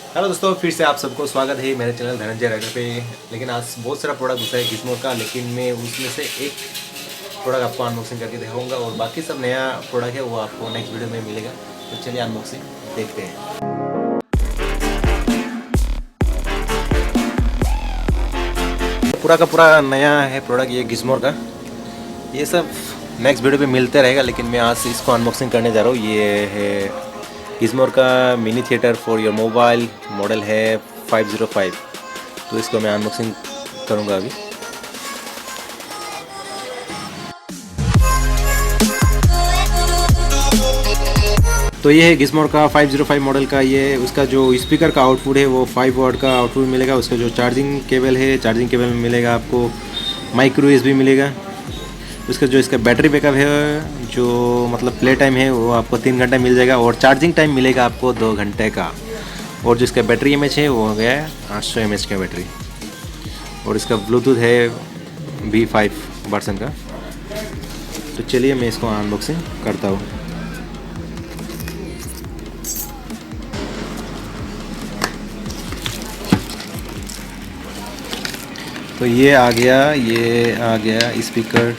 Hello दोस्तों, फिर से आप सबको स्वागत है मेरे चैनल धनंजय राइडर पे। लेकिन आज बहुत सारा प्रोडक्ट घुसा है गिज़मोर का, लेकिन मैं उसमें से एक प्रोडक्ट आपको अनबॉक्सिंग करके दिखाऊंगा और बाकी सब नया प्रोडक्ट है वो आपको नेक्स्ट वीडियो में मिलेगा। तो चलिए अनबॉक्सिंग देखते हैं। पूरा का पूरा नया है प्रोडक्ट ये गिज़मोर का। ये सब नेक्स्ट वीडियो पे मिलते रहेगा, लेकिन मैं आज इसको अनबॉक्सिंग करने जा रहा हूँ। ये है गिज़मोर का mini theatre for your mobile, model है 505। तो इसको मैं अनबॉक्सिंग करूँगा अभी। तो ये है गिज़मोर का 505 मॉडल का। ये उसका जो स्पीकर का आउटपुट है वो 5 वाट का आउटपुट मिलेगा। उसका जो चार्जिंग केबल है, चार्जिंग केबल में मिलेगा आपको माइक्रो यूएसबी मिलेगा। उसका जो इसका बैटरी बैकअप है, जो मतलब प्ले टाइम है, वो आपको 3 घंटा मिल जाएगा और चार्जिंग टाइम मिलेगा आपको 2 घंटे का। और जो इसका बैटरी एमएच है वो हो गया है 800 mAh का बैटरी। और इसका ब्लूटूथ है V5 वर्सन का। तो चलिए मैं इसको अनबॉक्सिंग करता हूँ। तो ये आ गया स्पीकर।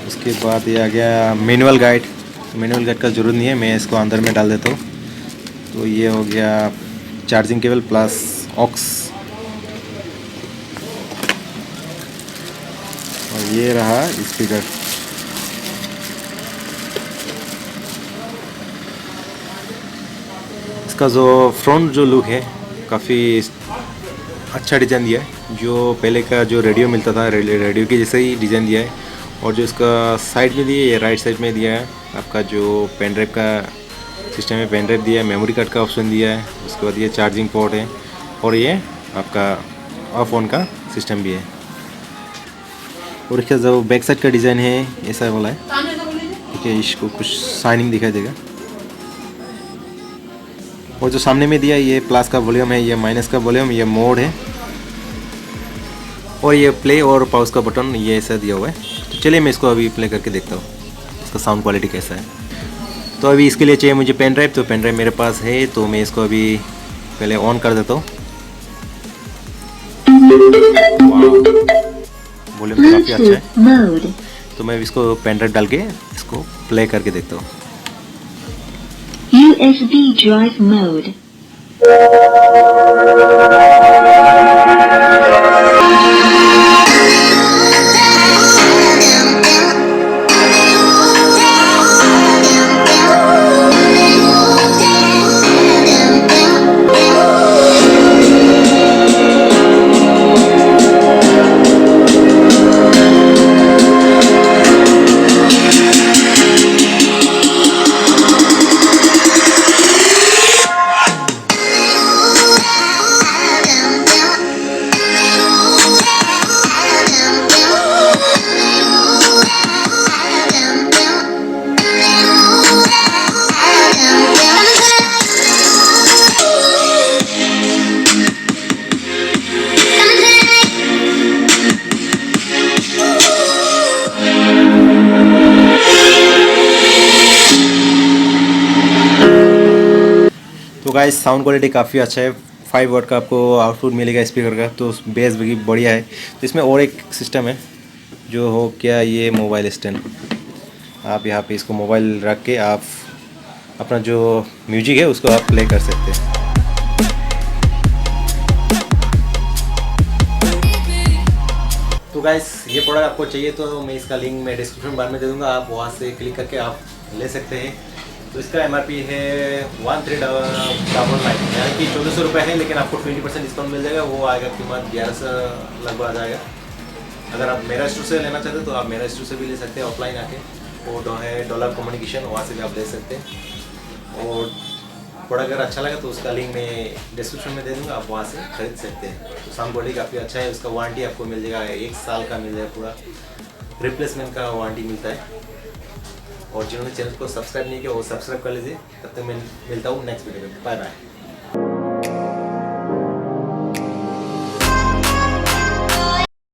उसके बाद ये आ गया मैनुअल गाइड। मैनुअल गाइड का ज़रूरत नहीं है, मैं इसको अंदर में डाल देता हूँ। तो ये हो गया चार्जिंग केबल प्लस ऑक्स। और ये रहा स्पीकर। इसका जो फ्रंट जो लुक है काफ़ी अच्छा डिज़ाइन दिया है। जो पहले का जो रेडियो मिलता था, रेडियो के जैसे ही डिज़ाइन दिया है। और जो इसका साइड में दिया है, राइट साइड में दिया है आपका जो पेन ड्राइव का सिस्टम है, पेन ड्राइव दिया है, मेमोरी कार्ड का ऑप्शन दिया है। उसके बाद ये चार्जिंग पोर्ट है और ये आपका ऑफ ऑन का सिस्टम भी है। और इसका जो बैक साइड का डिज़ाइन है ऐसा वाला है, ठीक है। इसको कुछ शाइनिंग दिखाई देगा। और जो सामने में दिया है ये प्लस का वॉल्यूम है, ये माइनस का वॉल्यूम, ये मोड है और ये प्ले और पॉज का बटन, ये ऐसा दिया हुआ है। तो चलिए मैं इसको अभी प्ले करके देखता हूँ इसका साउंड क्वालिटी कैसा है। तो अभी इसके लिए चाहिए मुझे पेन ड्राइव। तो पेन ड्राइव मेरे पास है, तो मैं इसको अभी पहले ऑन कर देता हूँ। वॉल्यूम तो काफ़ी अच्छा है। तो मैं इसको पेन ड्राइव डाल के इसको प्ले करके देखता हूँ। USB drive mode. तो गाइस साउंड क्वालिटी काफ़ी अच्छा है। 5 वाट का आपको आउटपुट मिलेगा स्पीकर का, तो बेस भी बढ़िया है। तो इसमें और एक सिस्टम है जो हो क्या, ये मोबाइल स्टैंड। आप यहाँ पे इसको मोबाइल रख के आप अपना जो म्यूजिक है उसको आप प्ले कर सकते हैं। तो गाइस ये प्रोडक्ट आपको चाहिए तो मैं इसका लिंक मैं डिस्क्रिप्शन बार में दे दूँगा, आप वहाँ से क्लिक करके आप ले सकते हैं। तो इसका MRP है 1399, यानी कि 1400 रुपये है, लेकिन आपको 20% डिस्काउंट मिल जाएगा। वो आएगा कीमत 1100 लगभग आ जाएगा। अगर आप मेरा स्टोर से लेना चाहते हैं तो आप मेरा स्टोर से भी ले सकते हैं ऑफलाइन आके। वो है डॉलर कम्युनिकेशन, वहाँ से भी आप ले सकते हैं। और प्रोडक्ट अगर अच्छा लगा तो उसका लिंक मैं डिस्क्रिप्शन में दे दूँगा, आप वहाँ से खरीद सकते हैं। तो साउंड क्वालिटी काफ़ी अच्छा है। उसका वारंटी आपको मिल जाएगा 1 साल का मिल जाएगा, पूरा रिप्लेसमेंट का वारंटी मिलता है। और जिन्होंने चैनल को सब्सक्राइब नहीं किया वो सब्सक्राइब कर लीजिए। तब तक मैं मिलता हूँ नेक्स्ट वीडियो में। Bye bye.